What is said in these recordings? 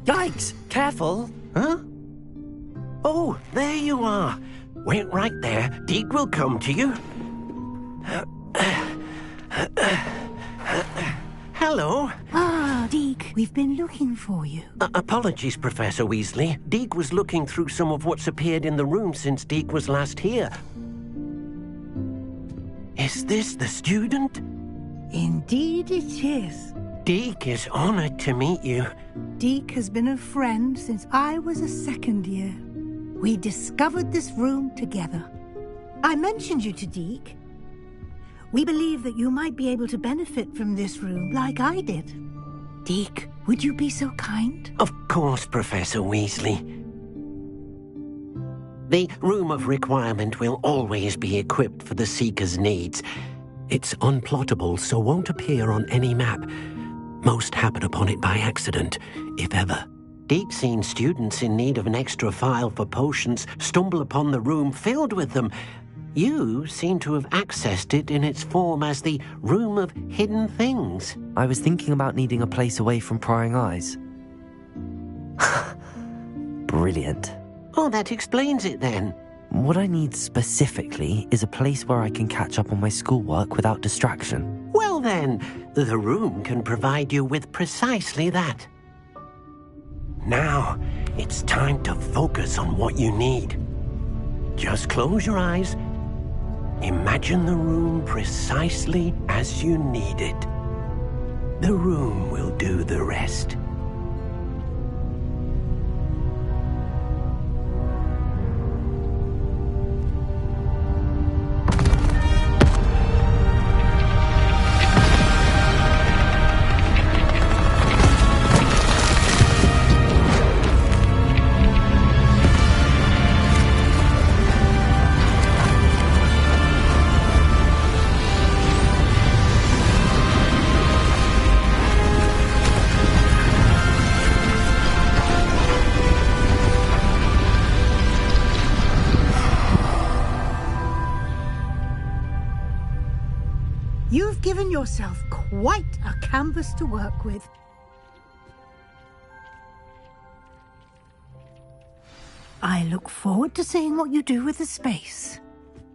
Yikes! Careful! Huh? Oh, there you are. Wait right there. Deke will come to you. Hello. Ah, Deke, we've been looking for you. Apologies, Professor Weasley. Deke was looking through some of what's appeared in the room since Deke was last here. Is this the student? Indeed it is. Deke is honored to meet you. Deke has been a friend since I was a second year. We discovered this room together. I mentioned you to Deke. We believe that you might be able to benefit from this room like I did. Deke, would you be so kind? Of course, Professor Weasley. The Room of Requirement will always be equipped for the Seeker's needs. It's unplottable, so won't appear on any map. Most happen upon it by accident, if ever. Deke's seen students in need of an extra file for potions stumble upon the room filled with them. You seem to have accessed it in its form as the Room of Hidden Things. I was thinking about needing a place away from prying eyes. Brilliant. Oh, that explains it then. What I need specifically is a place where I can catch up on my schoolwork without distraction. Well then, the room can provide you with precisely that. Now, it's time to focus on what you need. Just close your eyes. Imagine the room precisely as you need it. The room will do the rest. You've given yourself quite a canvas to work with. I look forward to seeing what you do with the space.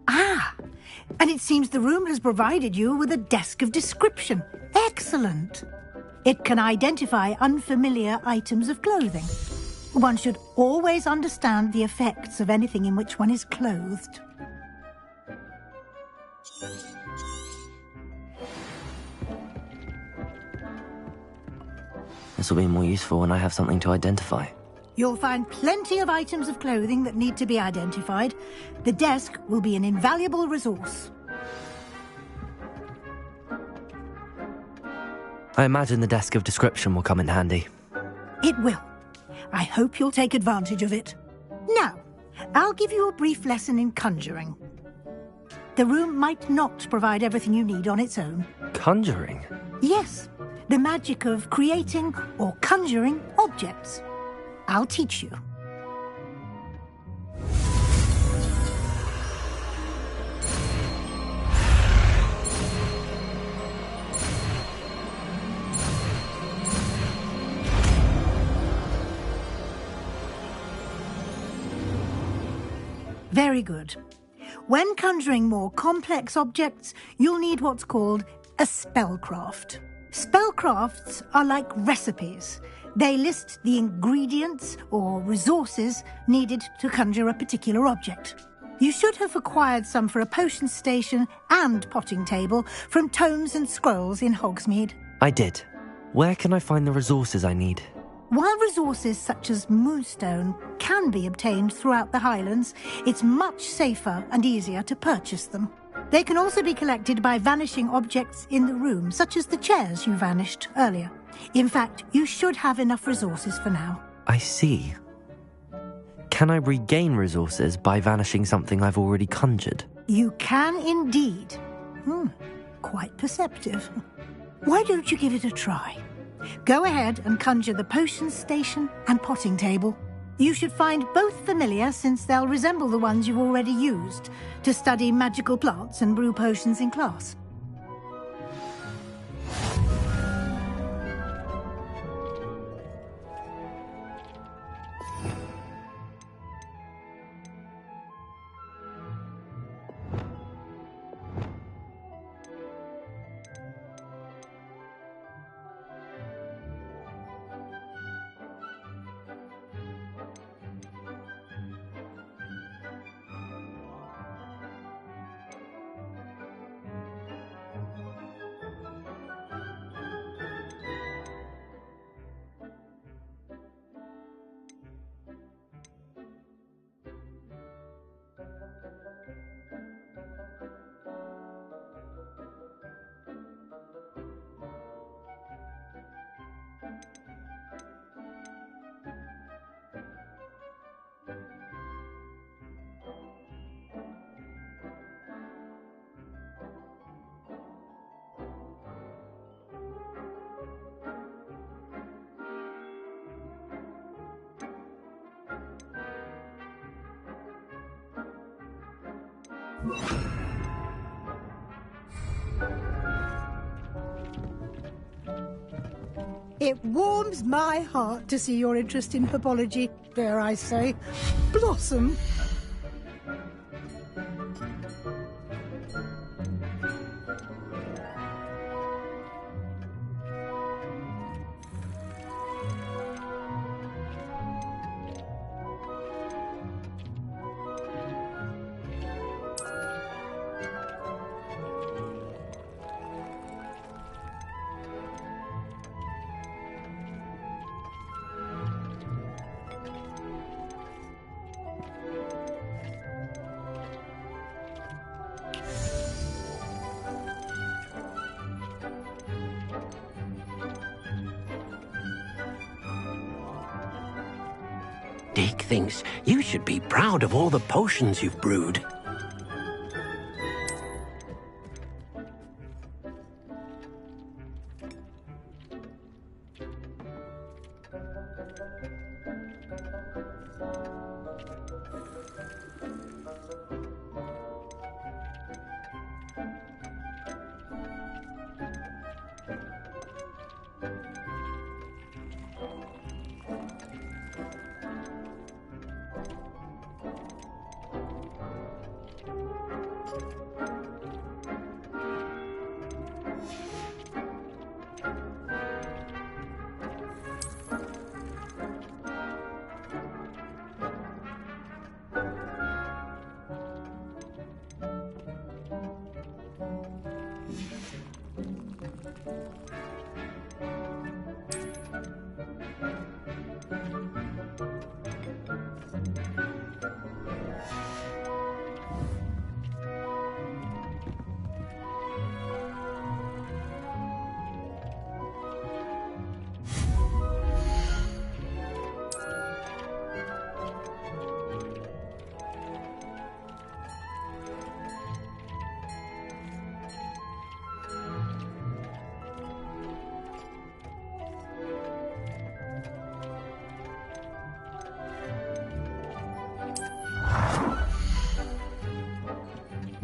Ah, and it seems the room has provided you with a desk of description. Excellent. It can identify unfamiliar items of clothing. One should always understand the effects of anything in which one is clothed. This will be more useful when I have something to identify. You'll find plenty of items of clothing that need to be identified. The desk will be an invaluable resource. I imagine the desk of description will come in handy. It will. I hope you'll take advantage of it. Now, I'll give you a brief lesson in conjuring. The room might not provide everything you need on its own. Conjuring? Yes, the magic of creating or conjuring objects. I'll teach you. Very good. When conjuring more complex objects, you'll need what's called a spellcraft. Spellcrafts are like recipes. They list the ingredients or resources needed to conjure a particular object. You should have acquired some for a potion station and potting table from tomes and scrolls in Hogsmeade. I did. Where can I find the resources I need? While resources such as moonstone can be obtained throughout the Highlands, it's much safer and easier to purchase them. They can also be collected by vanishing objects in the room, such as the chairs you vanished earlier. In fact, you should have enough resources for now. I see. Can I regain resources by vanishing something I've already conjured? You can indeed. Quite perceptive. Why don't you give it a try? Go ahead and conjure the potion station and potting table. You should find both familiar, since they'll resemble the ones you've already used to study magical plants and brew potions in class. It warms my heart to see your interest in herbology, dare I say, blossom. Dick thinks you should be proud of all the potions you've brewed.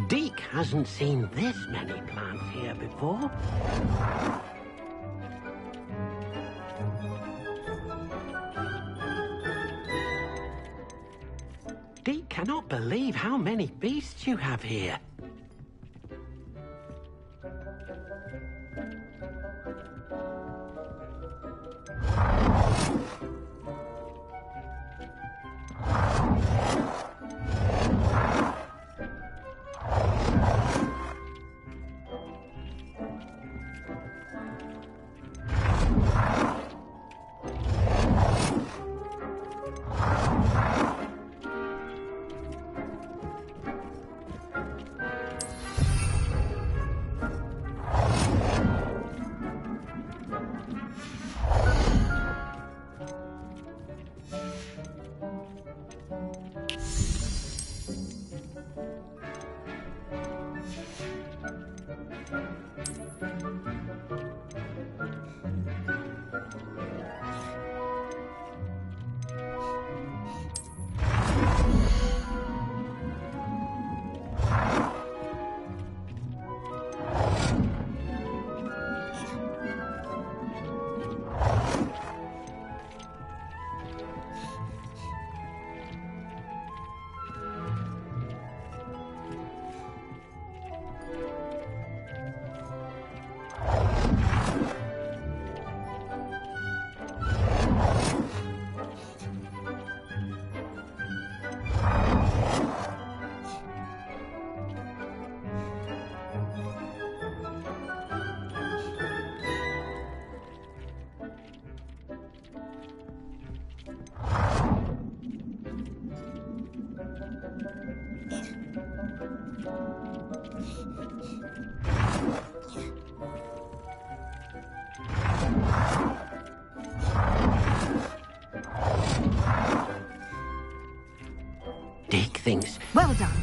Deke hasn't seen this many plants here before. Deke cannot believe how many beasts you have here. Deke thinks... Well done.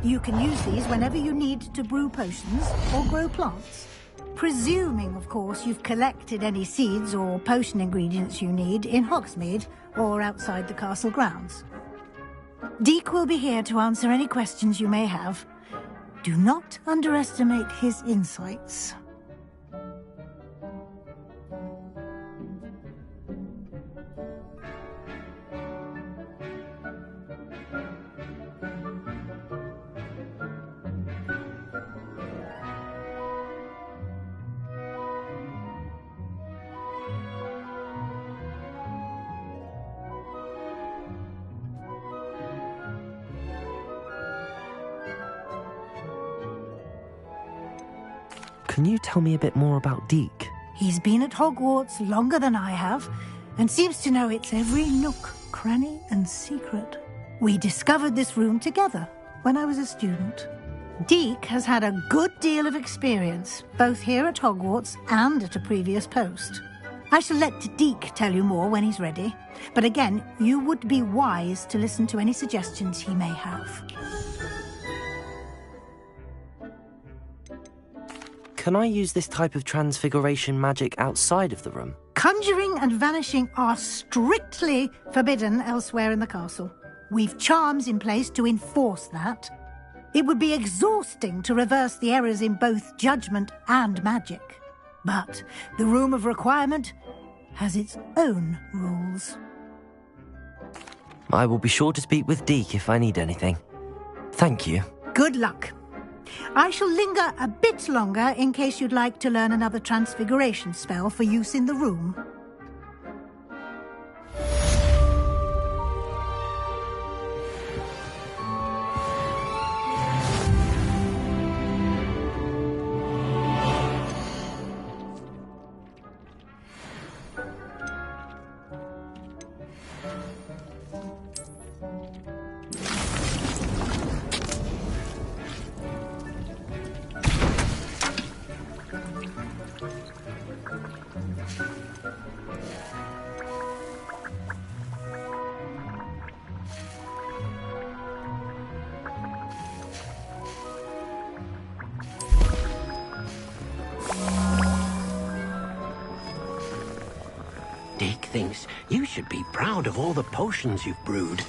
You can use these whenever you need to brew potions or grow plants. Presuming, of course, you've collected any seeds or potion ingredients you need in Hogsmeade or outside the castle grounds. Deke will be here to answer any questions you may have. Do not underestimate his insights. Can you tell me a bit more about Deke? He's been at Hogwarts longer than I have, and seems to know its every nook, cranny, and secret. We discovered this room together when I was a student. Deke has had a good deal of experience, both here at Hogwarts and at a previous post. I shall let Deke tell you more when he's ready, but again, you would be wise to listen to any suggestions he may have. Can I use this type of transfiguration magic outside of the room? Conjuring and vanishing are strictly forbidden elsewhere in the castle. We've charms in place to enforce that. It would be exhausting to reverse the errors in both judgment and magic. But the Room of Requirement has its own rules. I will be sure to speak with Deke if I need anything. Thank you. Good luck. I shall linger a bit longer in case you'd like to learn another transfiguration spell for use in the room. Deke thinks you should be proud of all the potions you've brewed.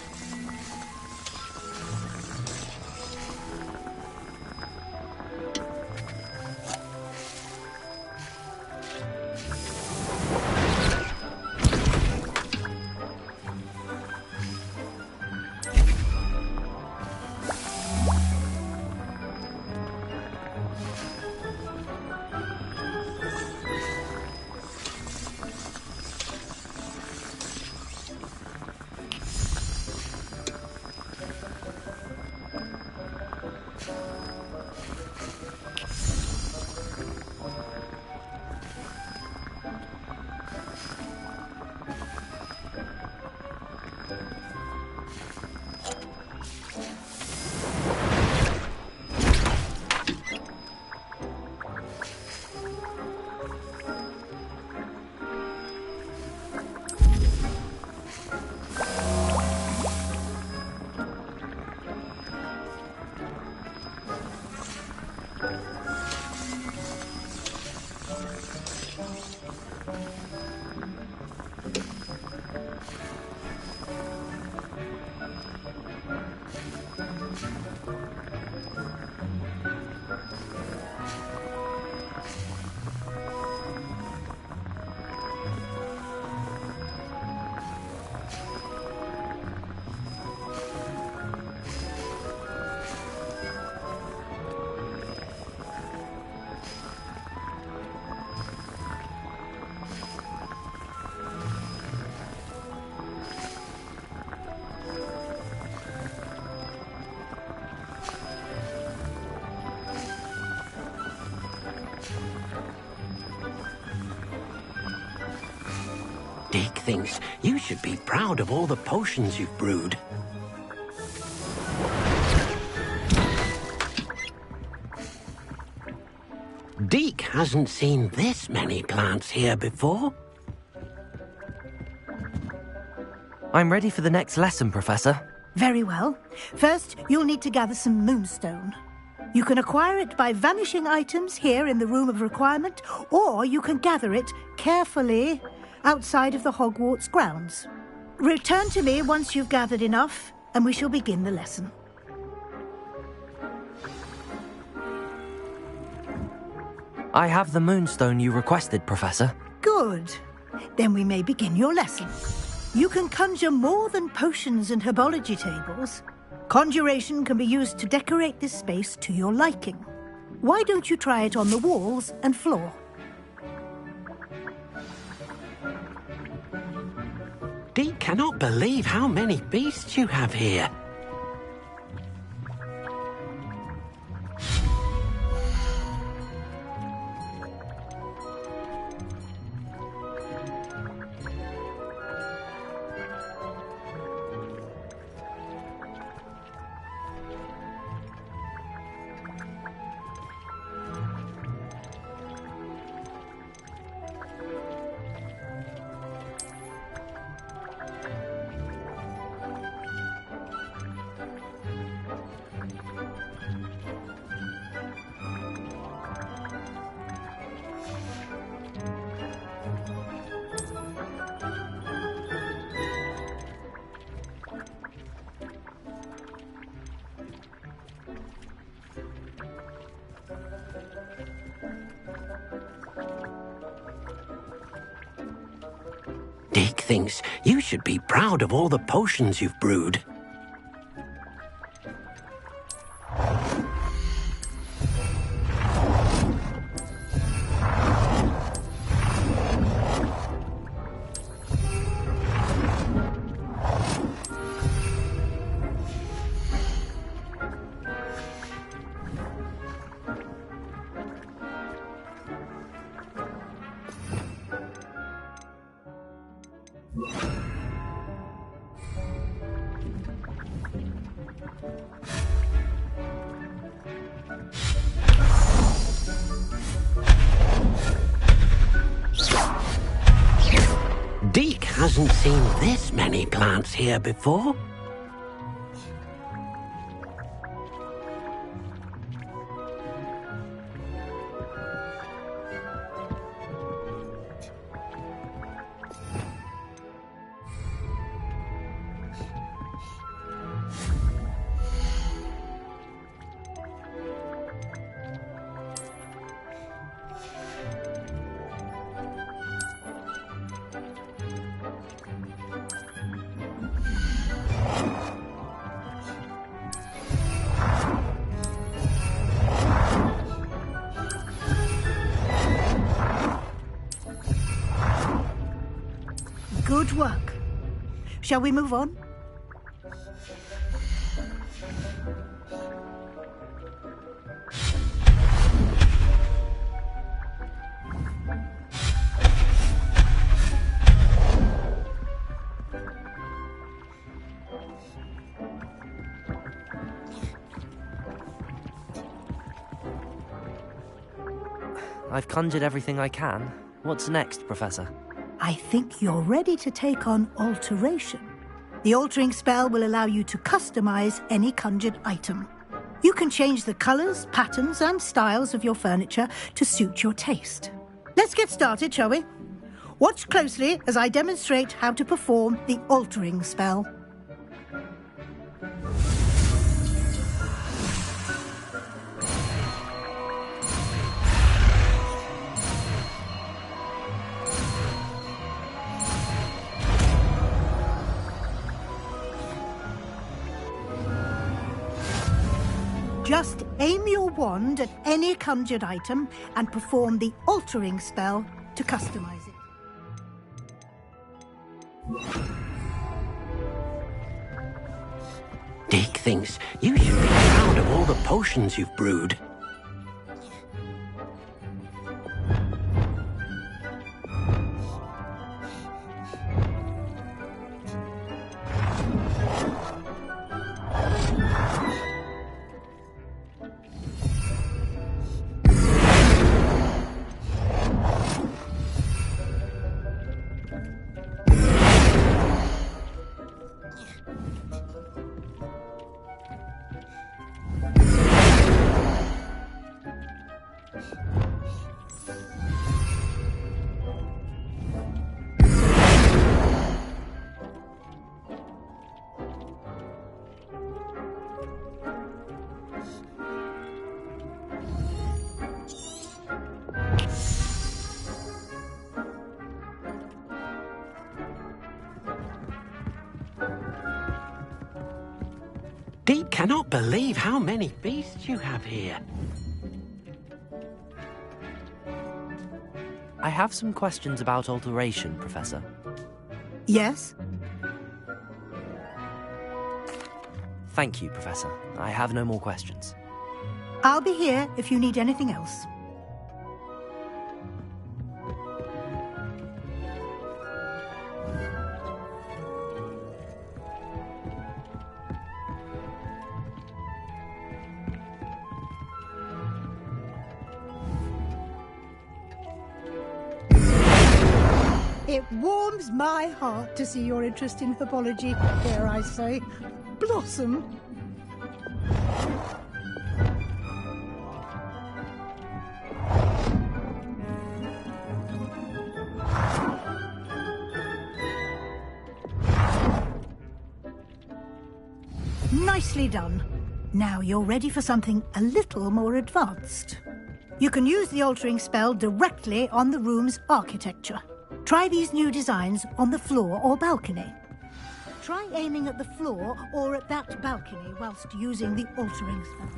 Deke thinks you should be proud of all the potions you've brewed. Deke hasn't seen this many plants here before. I'm ready for the next lesson, Professor. Very well. First, you'll need to gather some moonstone. You can acquire it by vanishing items here in the Room of Requirement, or you can gather it carefully outside of the Hogwarts grounds. Return to me once you've gathered enough, and we shall begin the lesson. I have the moonstone you requested, Professor. Good. Then we may begin your lesson. You can conjure more than potions and herbology tables. Conjuration can be used to decorate this space to your liking. Why don't you try it on the walls and floor? Dee cannot believe how many beasts you have here. Deke thinks you should be proud of all the potions you've brewed. Deke hasn't seen this many plants here before. Good work. Shall we move on? I've conjured everything I can. What's next, Professor? I think you're ready to take on alteration. The altering spell will allow you to customize any conjured item. You can change the colors, patterns, and styles of your furniture to suit your taste. Let's get started, shall we? Watch closely as I demonstrate how to perform the altering spell. Just aim your wand at any conjured item and perform the altering spell to customize it. Deke thinks you should be proud of all the potions you've brewed. Deek cannot believe how many beasts you have here. I have some questions about alteration, Professor. Yes? Thank you, Professor. I have no more questions. I'll be here if you need anything else. It warms my heart to see your interest in herbology, dare I say, blossom. Nicely done. Now you're ready for something a little more advanced. You can use the altering spell directly on the room's architecture. Try these new designs on the floor or balcony. Try aiming at the floor or at that balcony whilst using the altering spell.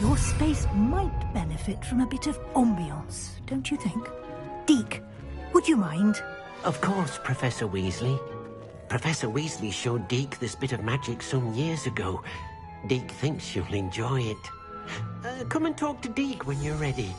Your space might benefit from a bit of ambiance, don't you think? Deek, would you mind? Of course, Professor Weasley. Professor Weasley showed Deek this bit of magic some years ago. Deek thinks you'll enjoy it. Come and talk to Deek when you're ready.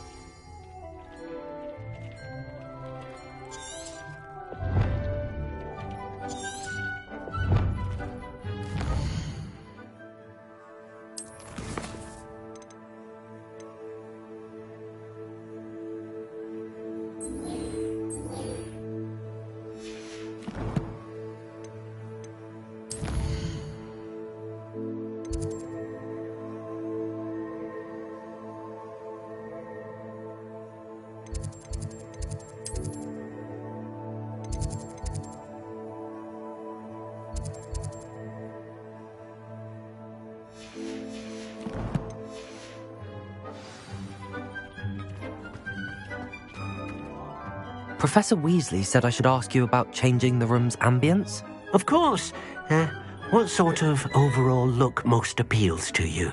Professor Weasley said I should ask you about changing the room's ambience? Of course. What sort of overall look most appeals to you?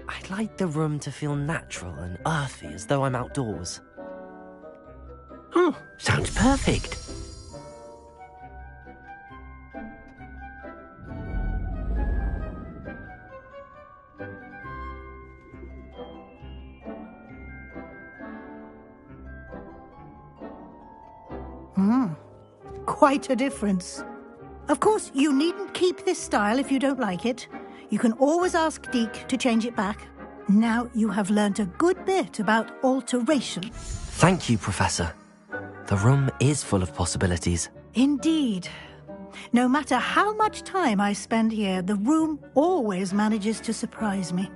I'd like the room to feel natural and earthy, as though I'm outdoors. Oh, sounds perfect. Quite a difference. Of course, you needn't keep this style if you don't like it. You can always ask Deek to change it back. Now you have learnt a good bit about alteration. Thank you, Professor. The room is full of possibilities. Indeed. No matter how much time I spend here, the room always manages to surprise me.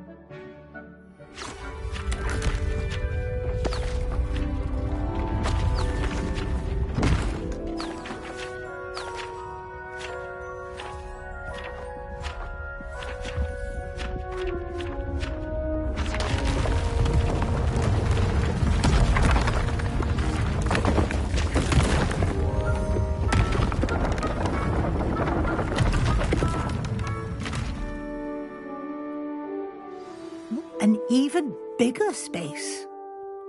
An even bigger space.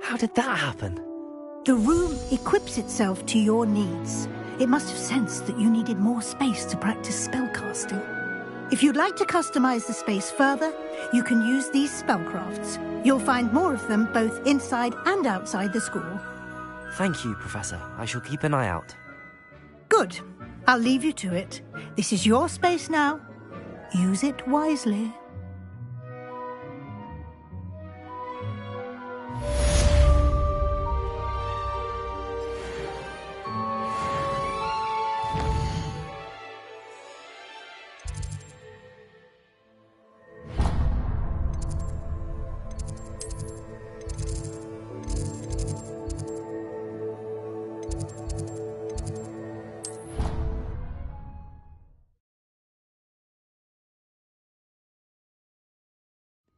How did that happen? The room equips itself to your needs. It must have sensed that you needed more space to practice spellcasting. If you'd like to customize the space further, you can use these spellcrafts. You'll find more of them both inside and outside the school. Thank you, Professor. I shall keep an eye out. Good. I'll leave you to it. This is your space now. Use it wisely.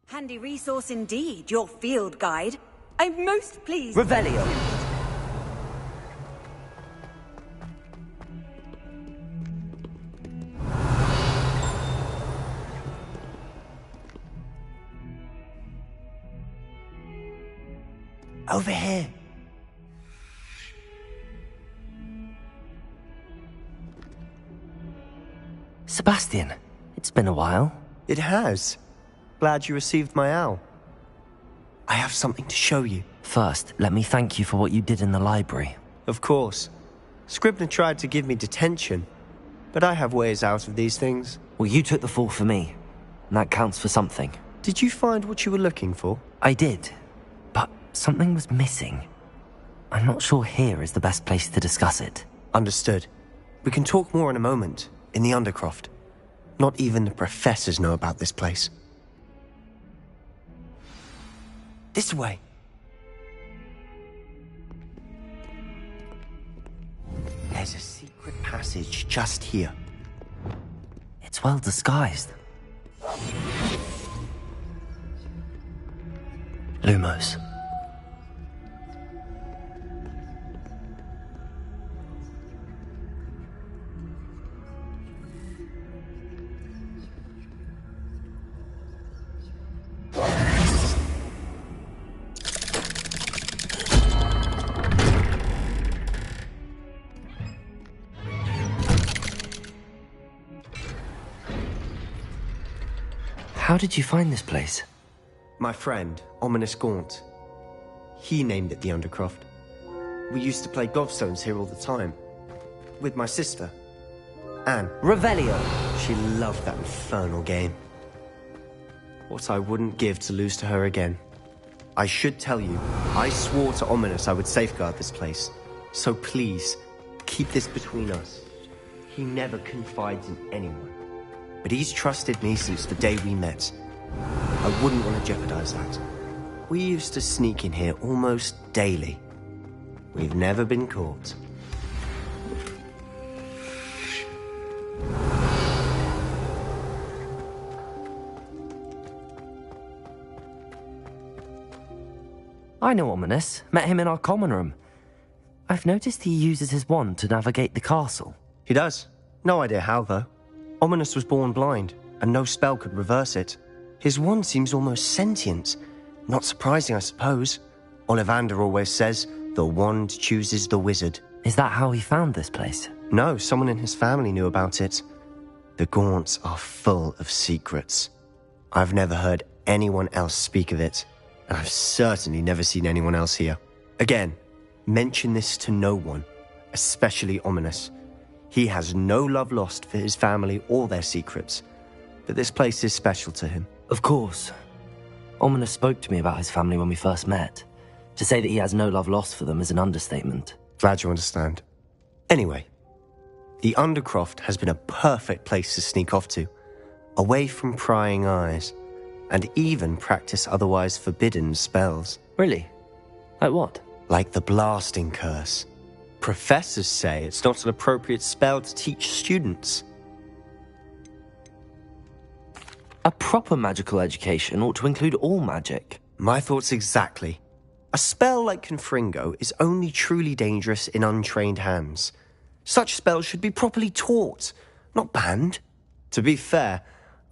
Handy resource indeed, your field guide. I'm most pleased. Revelio! Over here. Sebastian, it's been a while. It has. Glad you received my owl. I have something to show you. First, let me thank you for what you did in the library. Of course. Scribner tried to give me detention, but I have ways out of these things. Well, you took the fall for me, and that counts for something. Did you find what you were looking for? I did, but something was missing. I'm not sure here is the best place to discuss it. Understood. We can talk more in a moment, in the Undercroft. Not even the professors know about this place. This way. There's a secret passage just here. It's well disguised. Lumos. How did you find this place? My friend, Ominous Gaunt. He named it the Undercroft. We used to play gobstones here all the time. With my sister, Anne. Revelio! She loved that infernal game. What I wouldn't give to lose to her again. I should tell you, I swore to Ominous I would safeguard this place. So please, keep this between us. He never confides in anyone. But he's trusted me since the day we met. I wouldn't want to jeopardize that. We used to sneak in here almost daily. We've never been caught. I know Ominous. Met him in our common room. I've noticed he uses his wand to navigate the castle. He does. No idea how, though. Ominous was born blind, and no spell could reverse it. His wand seems almost sentient. Not surprising, I suppose. Ollivander always says, the wand chooses the wizard. Is that how he found this place? No, someone in his family knew about it. The Gaunts are full of secrets. I've never heard anyone else speak of it, and I've certainly never seen anyone else here. Again, mention this to no one, especially Ominous. He has no love lost for his family or their secrets, but this place is special to him. Of course. Ominous spoke to me about his family when we first met. To say that he has no love lost for them is an understatement. Glad you understand. Anyway, the Undercroft has been a perfect place to sneak off to, away from prying eyes, and even practice otherwise forbidden spells. Really? Like what? Like the blasting curse. Professors say it's not an appropriate spell to teach students. A proper magical education ought to include all magic. My thoughts exactly. A spell like Confringo is only truly dangerous in untrained hands. Such spells should be properly taught, not banned. To be fair,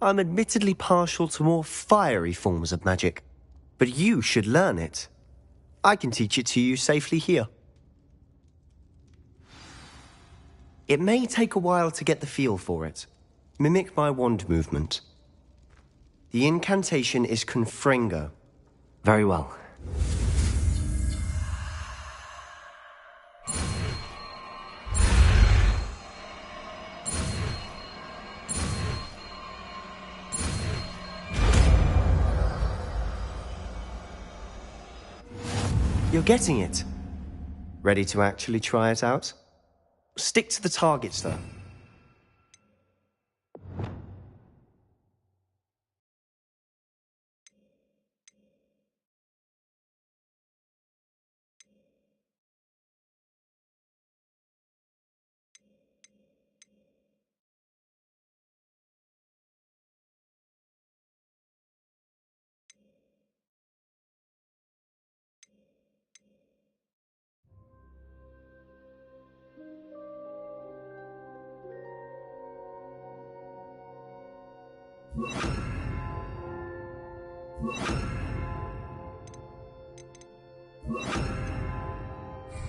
I'm admittedly partial to more fiery forms of magic. But you should learn it. I can teach it to you safely here. It may take a while to get the feel for it. Mimic my wand movement. The incantation is Confringo. Very well. You're getting it. Ready to actually try it out? Stick to the targets, though.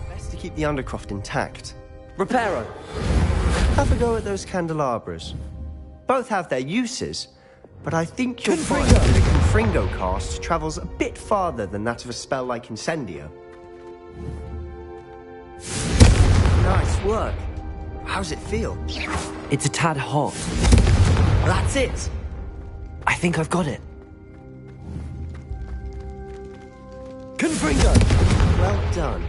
Best to keep the Undercroft intact. Reparo! Have a go at those candelabras. Both have their uses, but I think you'll find that a Confringo cast travels a bit farther than that of a spell like Incendio. Nice work. How's it feel? It's a tad hot. That's it! I think I've got it. Confringo! Well done.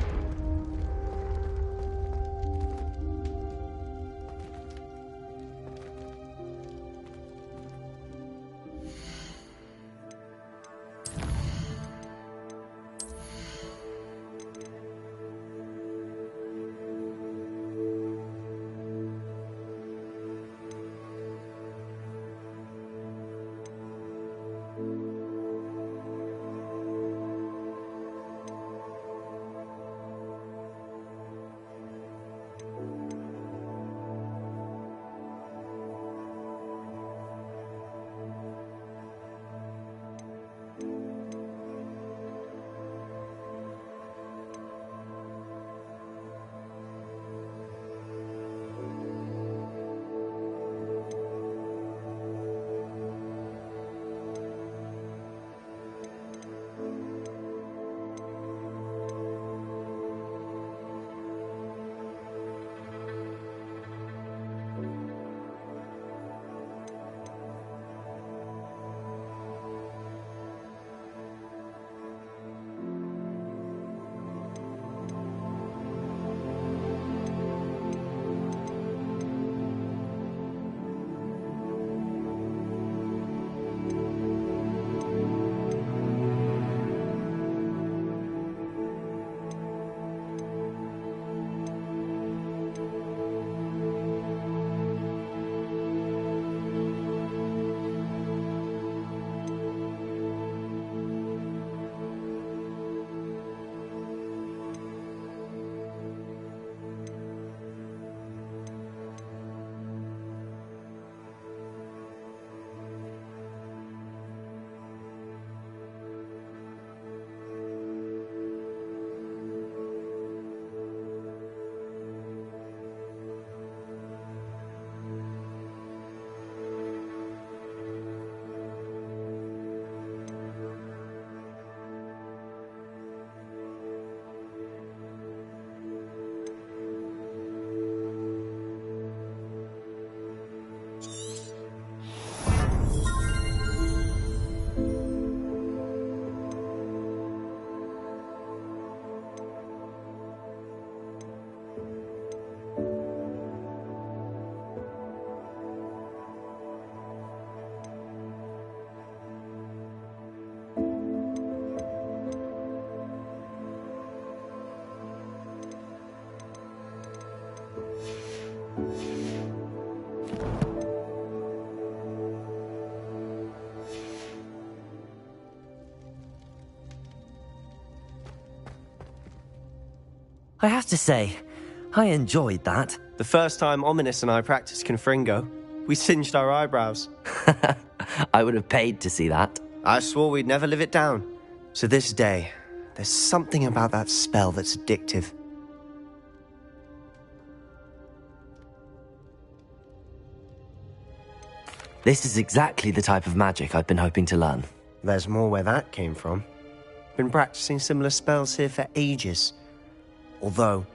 I have to say, I enjoyed that. The first time Ominous and I practiced Confringo, we singed our eyebrows. I would have paid to see that. I swore we'd never live it down. To this day, there's something about that spell that's addictive. This is exactly the type of magic I've been hoping to learn. There's more where that came from. Been practicing similar spells here for ages. Although,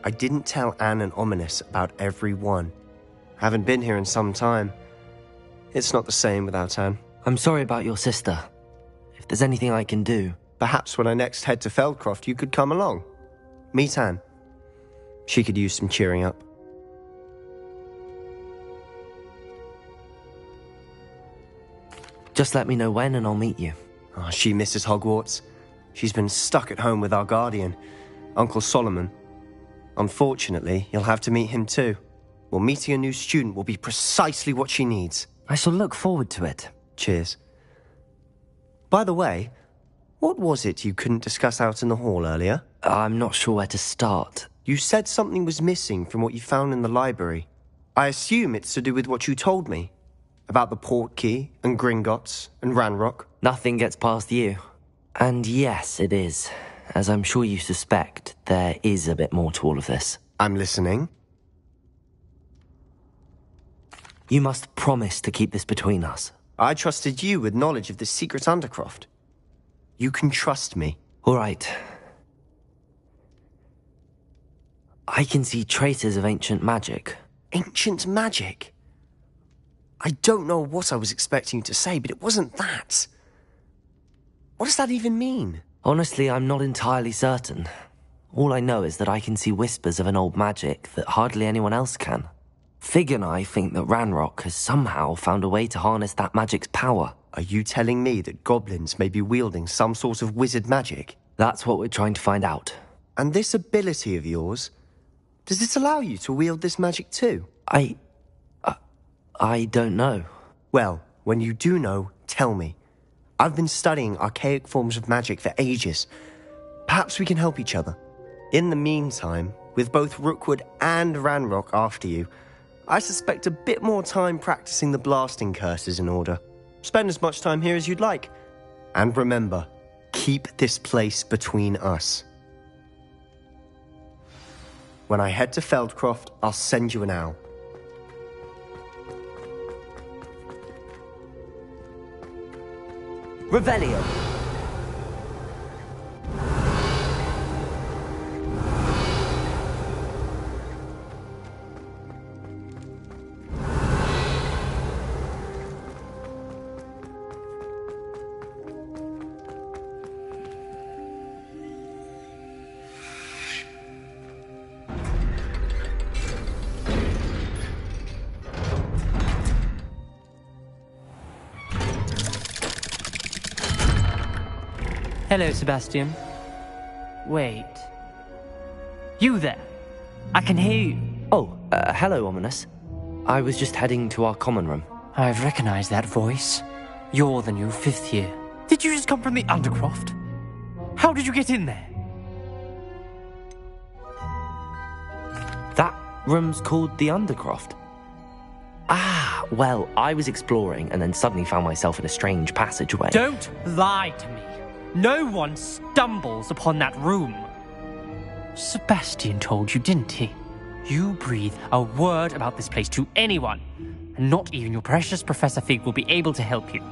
I didn't tell Anne and Ominous about every one. Haven't been here in some time. It's not the same without Anne. I'm sorry about your sister. If there's anything I can do... Perhaps when I next head to Feldcroft, you could come along. Meet Anne. She could use some cheering up. Just let me know when and I'll meet you. Oh, she misses Hogwarts. She's been stuck at home with our guardian, Uncle Solomon. Unfortunately, you'll have to meet him too. Well, meeting a new student will be precisely what she needs. I shall look forward to it. Cheers. By the way, what was it you couldn't discuss out in the hall earlier? I'm not sure where to start. You said something was missing from what you found in the library. I assume it's to do with what you told me About the Portkey and Gringotts and Ranrock? Nothing gets past you. And yes, it is. As I'm sure you suspect, there is a bit more to all of this. I'm listening. You must promise to keep this between us. I trusted you with knowledge of this secret undercroft. You can trust me. All right. I can see traces of ancient magic. Ancient magic? I don't know what I was expecting you to say, but it wasn't that. What does that even mean? Honestly, I'm not entirely certain. All I know is that I can see whispers of an old magic that hardly anyone else can. Fig and I think that Ranrock has somehow found a way to harness that magic's power. Are you telling me that goblins may be wielding some sort of wizard magic? That's what we're trying to find out. And this ability of yours, does it allow you to wield this magic too? I don't know. Well, when you do know, tell me. I've been studying archaic forms of magic for ages. Perhaps we can help each other. In the meantime, with both Rookwood and Ranrock after you, I suspect a bit more time practicing the blasting curse is in order. Spend as much time here as you'd like. And remember, keep this place between us. When I head to Feldcroft, I'll send you an owl. Revelio! Hello, Sebastian. Wait. You there? I can hear you. Oh, hello, Ominous. I was just heading to our common room. I've recognized that voice. You're the new 5th year. Did you just come from the Undercroft? How did you get in there? That room's called the Undercroft. Ah, well, I was exploring and then suddenly found myself in a strange passageway. Don't lie to me. No one stumbles upon that room. Sebastian told you, didn't he? You breathe a word about this place to anyone, and not even your precious Professor Fig will be able to help you.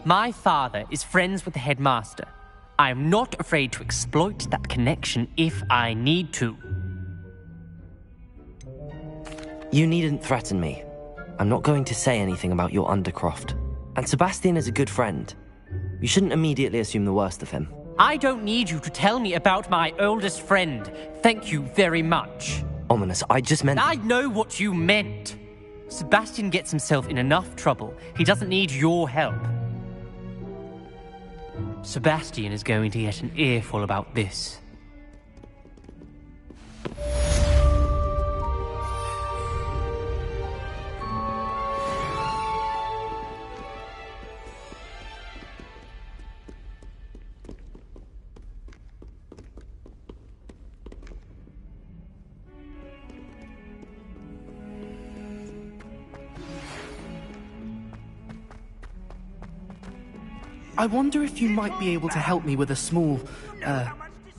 My father is friends with the headmaster. I am not afraid to exploit that connection if I need to. You needn't threaten me. I'm not going to say anything about your Undercroft. And Sebastian is a good friend. You shouldn't immediately assume the worst of him. I don't need you to tell me about my oldest friend. Thank you very much. Ominous, I just meant... I know what you meant. Sebastian gets himself in enough trouble. He doesn't need your help. Sebastian is going to get an earful about this. I wonder if you might be able to help me with a small,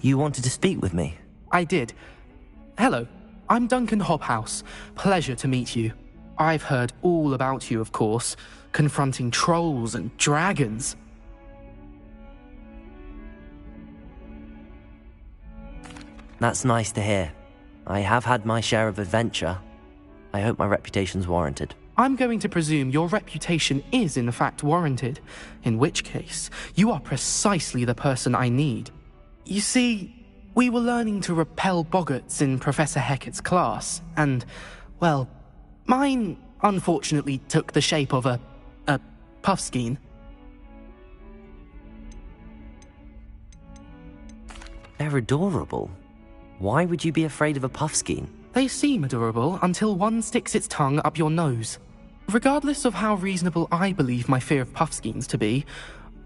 You wanted to speak with me? I did. Hello, I'm Duncan Hobhouse. Pleasure to meet you. I've heard all about you, of course, confronting trolls and dragons. That's nice to hear. I have had my share of adventure. I hope my reputation's warranted. I'm going to presume your reputation is in fact warranted, in which case, you are precisely the person I need. You see, we were learning to repel boggarts in Professor Hecat's class, and, well, mine unfortunately took the shape of a puffskein. They're adorable. Why would you be afraid of a puffskein? They seem adorable until one sticks its tongue up your nose. Regardless of how reasonable I believe my fear of puffskeins to be,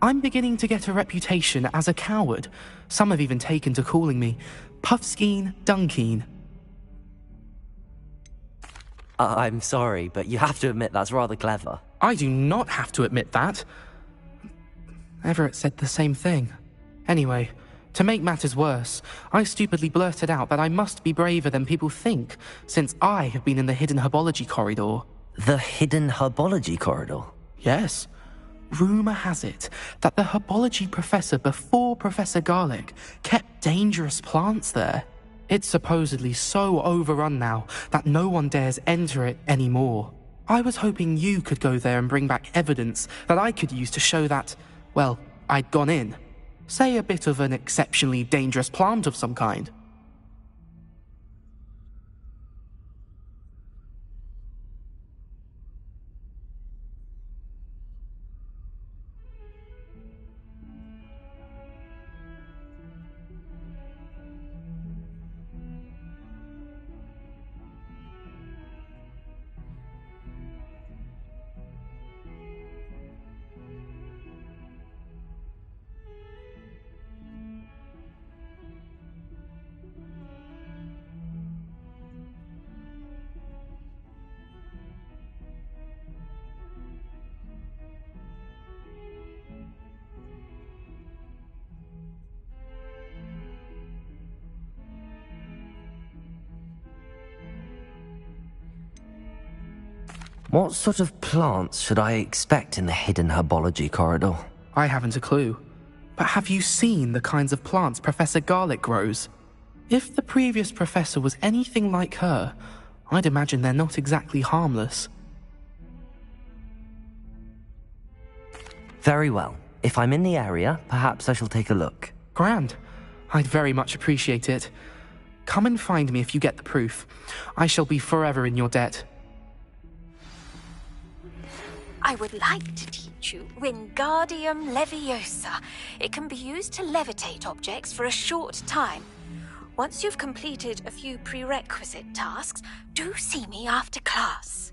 I'm beginning to get a reputation as a coward. Some have even taken to calling me Puffskein Dunkeen. I'm sorry, but you have to admit that's rather clever. I do not have to admit that. Everett said the same thing. Anyway, to make matters worse, I stupidly blurted out that I must be braver than people think, since I have been in the hidden herbology corridor. The hidden herbology corridor? Yes. Rumour has it that the herbology professor before Professor Garlic kept dangerous plants there. It's supposedly so overrun now that no one dares enter it anymore. I was hoping you could go there and bring back evidence that I could use to show that, well, I'd gone in. Say a bit of an exceptionally dangerous plant of some kind. What sort of plants should I expect in the hidden herbology corridor? I haven't a clue. But have you seen the kinds of plants Professor Garlic grows? If the previous professor was anything like her, I'd imagine they're not exactly harmless. Very well. If I'm in the area, perhaps I shall take a look. Grand. I'd very much appreciate it. Come and find me if you get the proof. I shall be forever in your debt. I would like to teach you Wingardium Leviosa. It can be used to levitate objects for a short time. Once you've completed a few prerequisite tasks, do see me after class.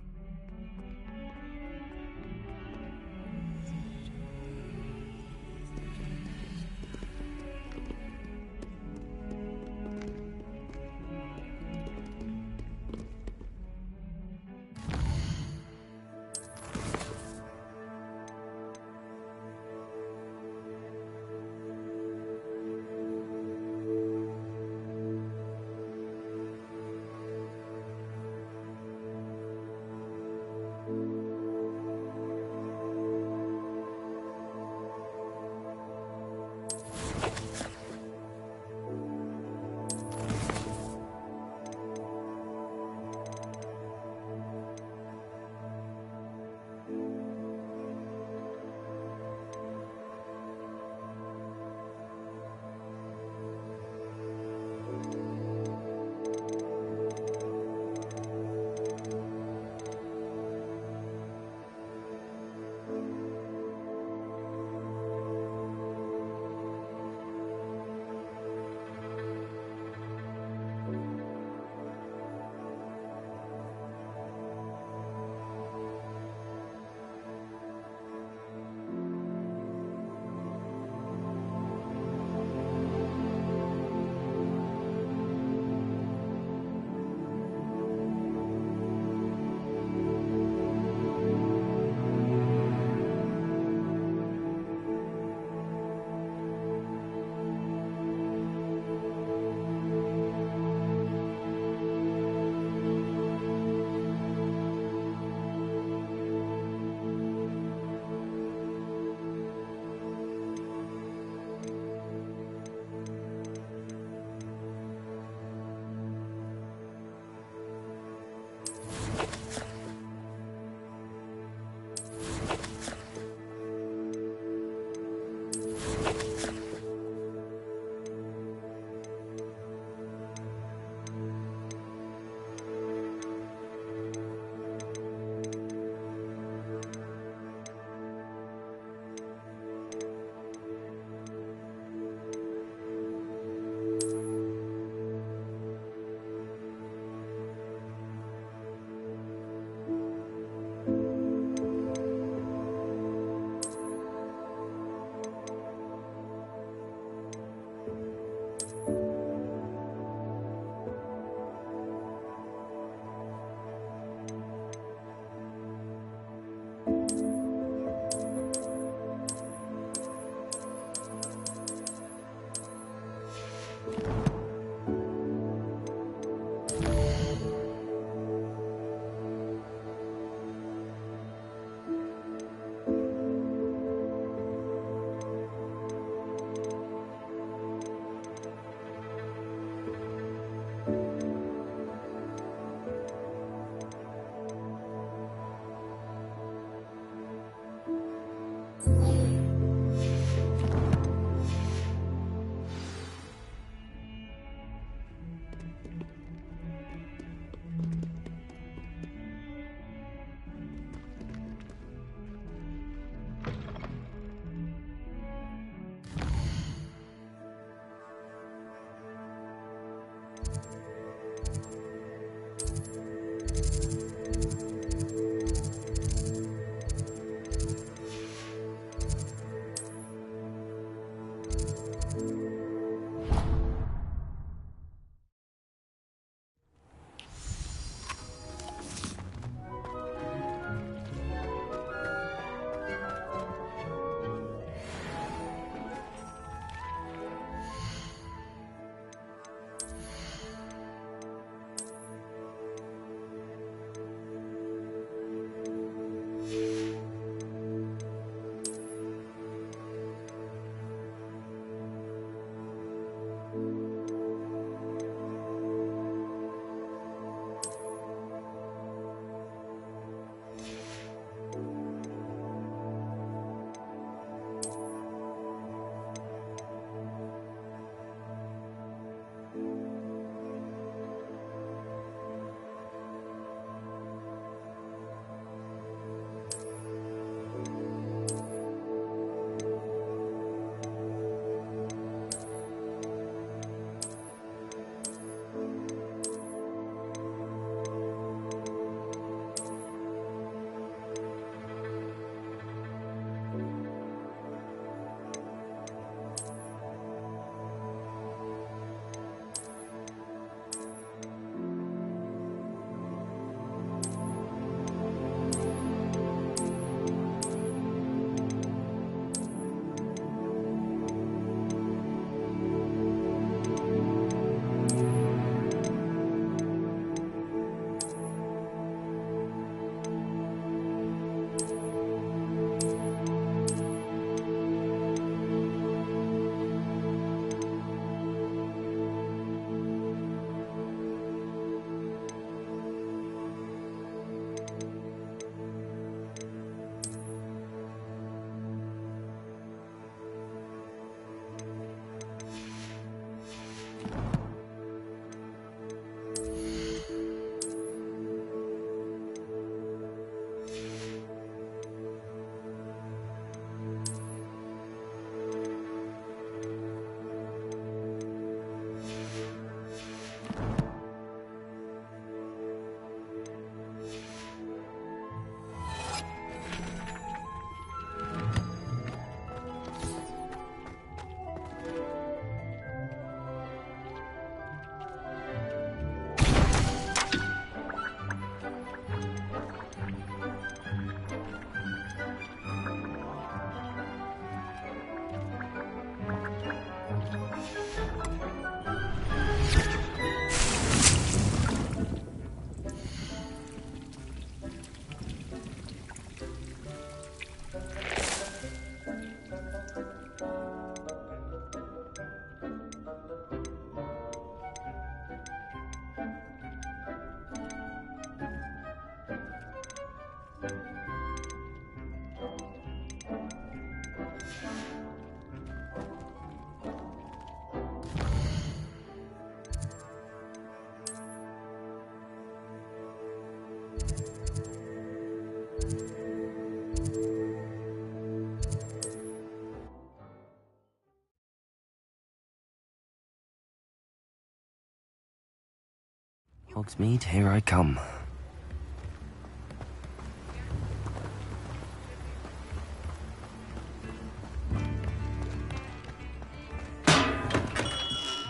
Hogsmeade, here I come.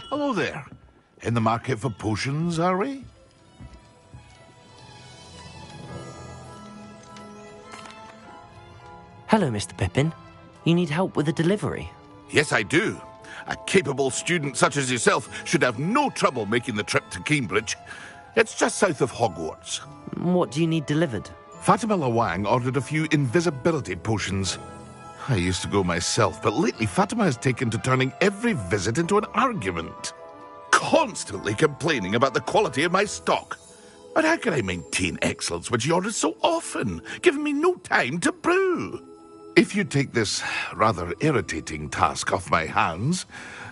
Hello there. In the market for potions, are we? Hello, Mr. Pippin. You need help with a delivery? Yes, I do. A capable student such as yourself should have no trouble making the trip to Cambridge. It's just south of Hogwarts. What do you need delivered? Fatima Lawang ordered a few invisibility potions. I used to go myself, but lately Fatima has taken to turning every visit into an argument. Constantly complaining about the quality of my stock. But how can I maintain excellence when she orders so often, giving me no time to brew? If you take this rather irritating task off my hands,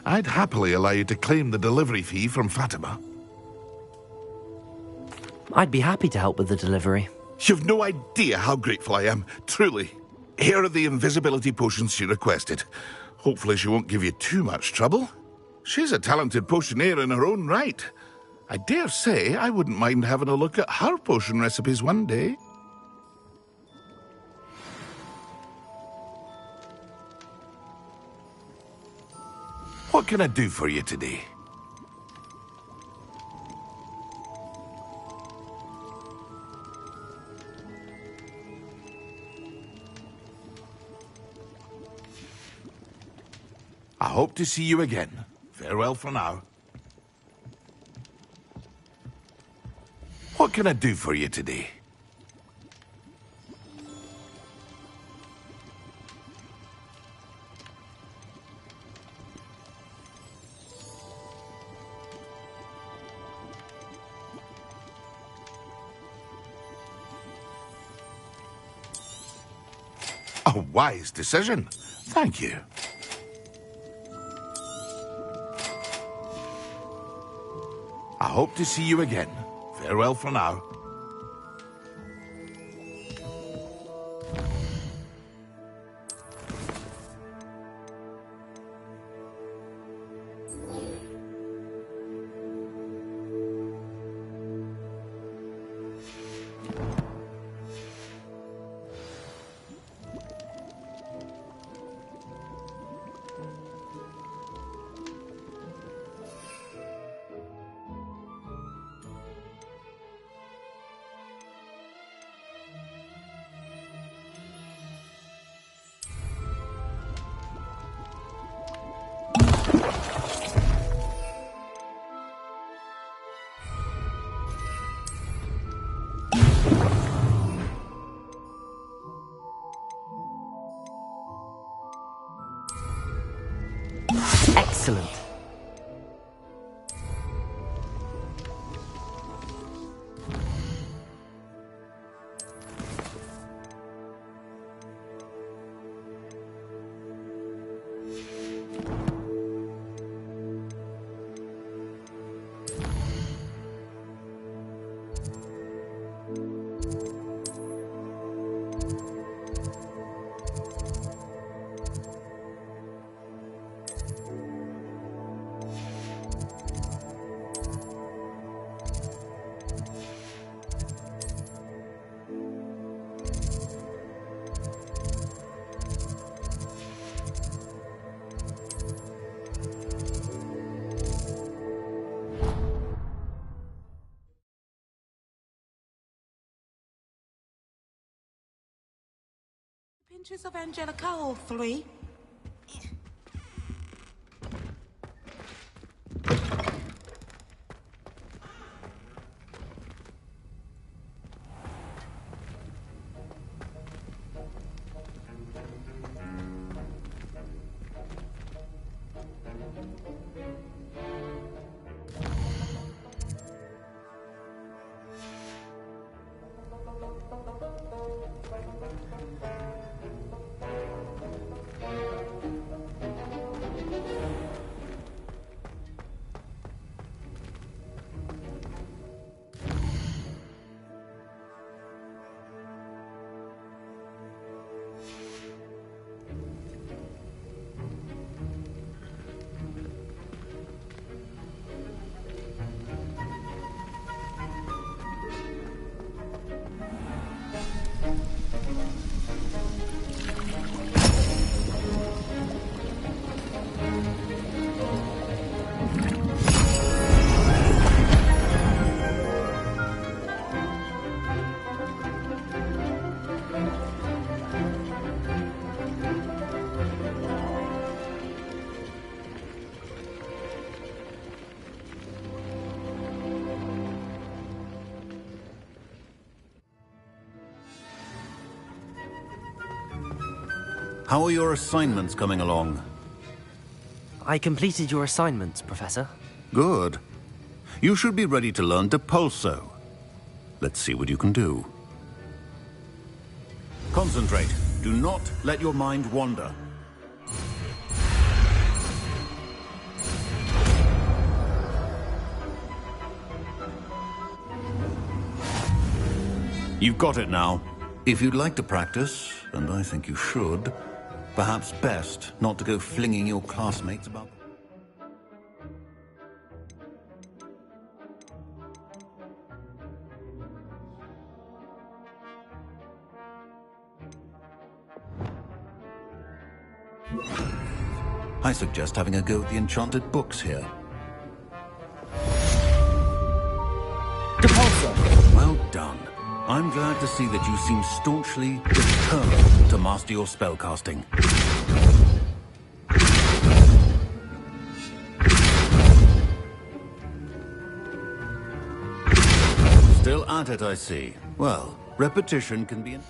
I'd happily allow you to claim the delivery fee from Fatima. I'd be happy to help with the delivery. You've no idea how grateful I am, truly. Here are the invisibility potions she requested. Hopefully she won't give you too much trouble. She's a talented potioneer in her own right. I dare say I wouldn't mind having a look at her potion recipes one day. What can I do for you today? I hope to see you again. Farewell for now. What can I do for you today? A wise decision. Thank you. I hope to see you again. Farewell for now. Excellent. Pinches of Angelica, all three. How are your assignments coming along? I completed your assignments, Professor. Good. You should be ready to learn Depulso. Let's see what you can do. Concentrate. Do not let your mind wander. You've got it now. If you'd like to practice, and I think you should, perhaps best not to go flinging your classmates about. I suggest having a go at the enchanted books here. Depulso! Well done. I'm glad to see that you seem staunchly determined to master your spellcasting. Still at it, I see. Well, repetition can be an...